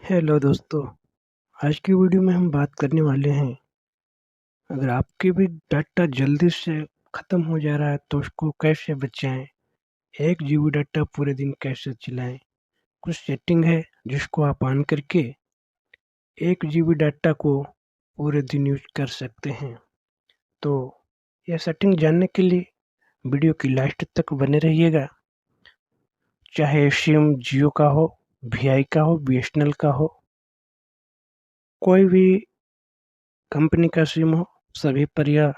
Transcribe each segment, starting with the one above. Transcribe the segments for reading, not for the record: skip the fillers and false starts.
Hello दोस्तों, आज की वीडियो में हम बात करने वाले हैं, अगर आपके भी डाटा जल्दी से ख़त्म हो जा रहा है तो उसको कैसे बचाएँ? 1 जीबी डाटा पूरे दिन कैसे चलाएँ? कुछ सेटिंग है जिसको आप ऑन करके 1 जीबी डाटा को पूरे दिन यूज़ कर सकते हैं। तो यह सेटिंग जानने के लिए वीडियो की लास्ट तक बने रहिएगा। चाहे सिम जियो का हो, वीआई का हो, बीएसएनएल का हो, कोई भी कंपनी का सिम हो, सभी पर यह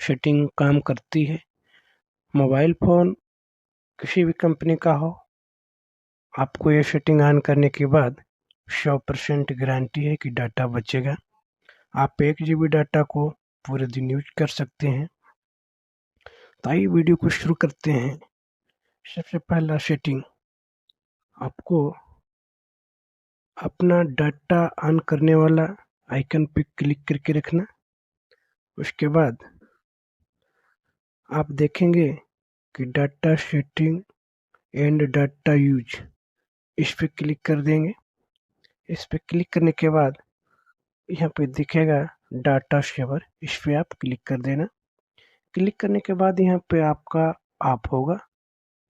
सेटिंग काम करती है। मोबाइल फ़ोन किसी भी कंपनी का हो, आपको ये सेटिंग ऑन करने के बाद 100% गारंटी है कि डाटा बचेगा। आप 1 जीबी डाटा को पूरे दिन यूज़ कर सकते हैं। तो आइए वीडियो को शुरू करते हैं। सबसे पहला सेटिंग, आपको अपना डाटा ऑन करने वाला आइकन पे क्लिक करके रखना। उसके बाद आप देखेंगे कि data setting and data use, इस पे क्लिक कर देंगे। इस पे क्लिक करने के बाद यहाँ पे दिखेगा डाटा सेवर, इस पे आप क्लिक कर देना। क्लिक करने के बाद यहाँ पे आपका ऑफ होगा,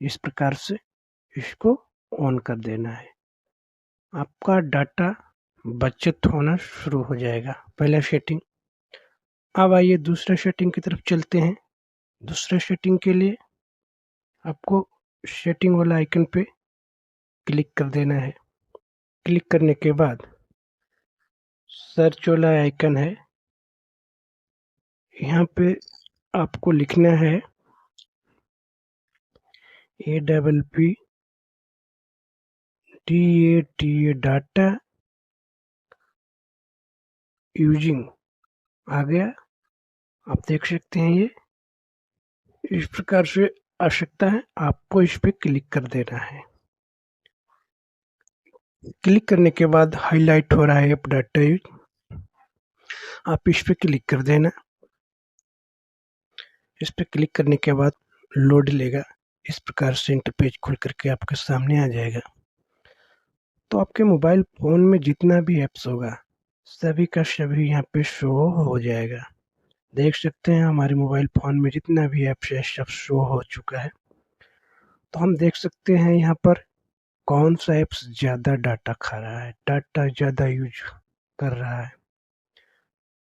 इस प्रकार से इसको ऑन कर देना है। आपका डाटा बचत होना शुरू हो जाएगा। पहला सेटिंग। अब आइए दूसरे सेटिंग की तरफ चलते हैं। दूसरे सेटिंग के लिए आपको सेटिंग वाला आइकन पे क्लिक कर देना है। क्लिक करने के बाद सर्च वाला आइकन है, यहाँ पे आपको लिखना है APP DATA डाटा यूजिंग आ गया। आप देख सकते हैं ये इस प्रकार से आ सकता है। आपको इस पे क्लिक कर देना है। क्लिक करने के बाद हाईलाइट हो रहा है ऐप डाटा यूज, आप इस पे क्लिक कर देना। इस पे क्लिक करने के बाद लोड लेगा। इस प्रकार से इंटरपेज खुल करके आपके सामने आ जाएगा। तो आपके मोबाइल फ़ोन में जितना भी ऐप्स होगा, सभी का सभी यहाँ पे शो हो जाएगा। देख सकते हैं हमारे मोबाइल फ़ोन में जितना भी ऐप्स है सब शो हो चुका है। तो हम देख सकते हैं यहाँ पर कौन सा ऐप्स ज़्यादा डाटा खा रहा है, डाटा ज़्यादा यूज कर रहा है।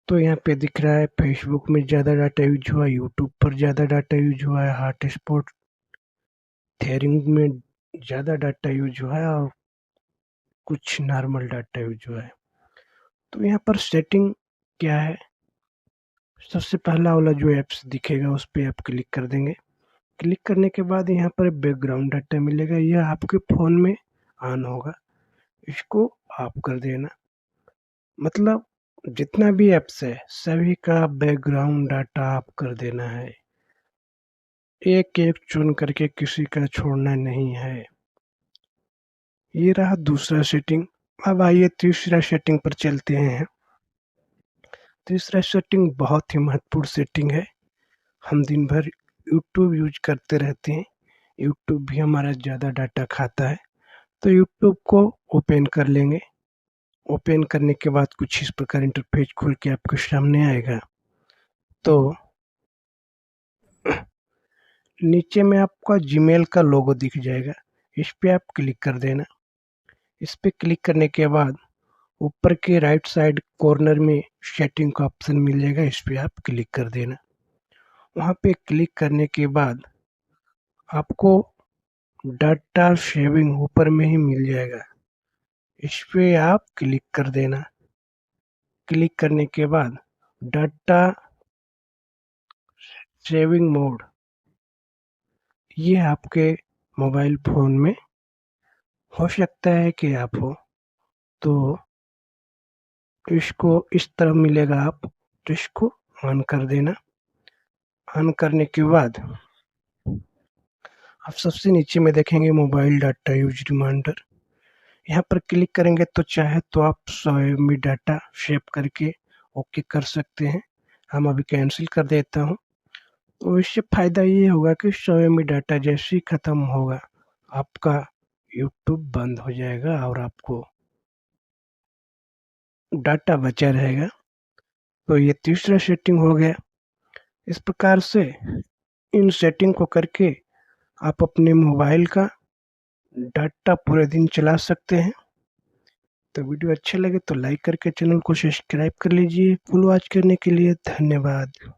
तो यहाँ पे दिख रहा है फेसबुक में ज़्यादा डाटा यूज हुआ, यूट्यूब पर ज़्यादा डाटा यूज हुआ है, हॉटस्पॉट थेरिंग में ज़्यादा डाटा यूज हुआ है और कुछ नॉर्मल डाटा यूज हुआ है। तो यहाँ पर सेटिंग क्या है, सबसे पहला वाला जो ऐप्स दिखेगा उस पे आप क्लिक कर देंगे। क्लिक करने के बाद यहाँ पर बैकग्राउंड डाटा मिलेगा, यह आपके फ़ोन में ऑन होगा, इसको ऑफ कर देना। मतलब जितना भी ऐप्स है सभी का बैकग्राउंड डाटा ऑफ कर देना है। एक-एक चुन करके किसी का छोड़ना नहीं है। ये रहा दूसरा सेटिंग। अब आइए तीसरा सेटिंग पर चलते हैं। तीसरा सेटिंग बहुत ही महत्वपूर्ण सेटिंग है। हम दिन भर यूट्यूब यूज़ करते रहते हैं। यूट्यूब भी हमारा ज़्यादा डाटा खाता है। तो यूट्यूब को ओपन कर लेंगे। ओपन करने के बाद कुछ इस प्रकार इंटरफेस खुल के आपके सामने आएगा। तो नीचे में आपका जीमेल का लोगो दिख जाएगा, इस पे आप क्लिक कर देना। इस पे क्लिक करने के बाद ऊपर के राइट साइड कॉर्नर में सेटिंग का ऑप्शन मिल जाएगा, इस पे आप क्लिक कर देना। वहाँ पे क्लिक करने के बाद आपको डाटा सेविंग ऊपर में ही मिल जाएगा, इस पे आप क्लिक कर देना। क्लिक करने के बाद डाटा सेविंग मोड, ये आपके मोबाइल फ़ोन में हो सकता है कि आप हो, तो इसको इस तरह मिलेगा, आप तो इसको ऑन कर देना। ऑन करने के बाद आप सबसे नीचे में देखेंगे मोबाइल डाटा यूज रिमाइंडर, यहाँ पर क्लिक करेंगे तो चाहे तो आप 100 MB डाटा सेव करके ओके कर सकते हैं। हम अभी कैंसिल कर देता हूँ। तो इससे फ़ायदा ये होगा कि 100 MB डाटा जैसे ही ख़त्म होगा, आपका यूट्यूब बंद हो जाएगा और आपको डाटा बचा रहेगा। तो ये तीसरा सेटिंग हो गया। इस प्रकार से इन सेटिंग को करके आप अपने मोबाइल का डाटा पूरे दिन चला सकते हैं। तो वीडियो अच्छा लगे तो लाइक करके चैनल को सब्सक्राइब कर लीजिए। फुल वॉच करने के लिए धन्यवाद।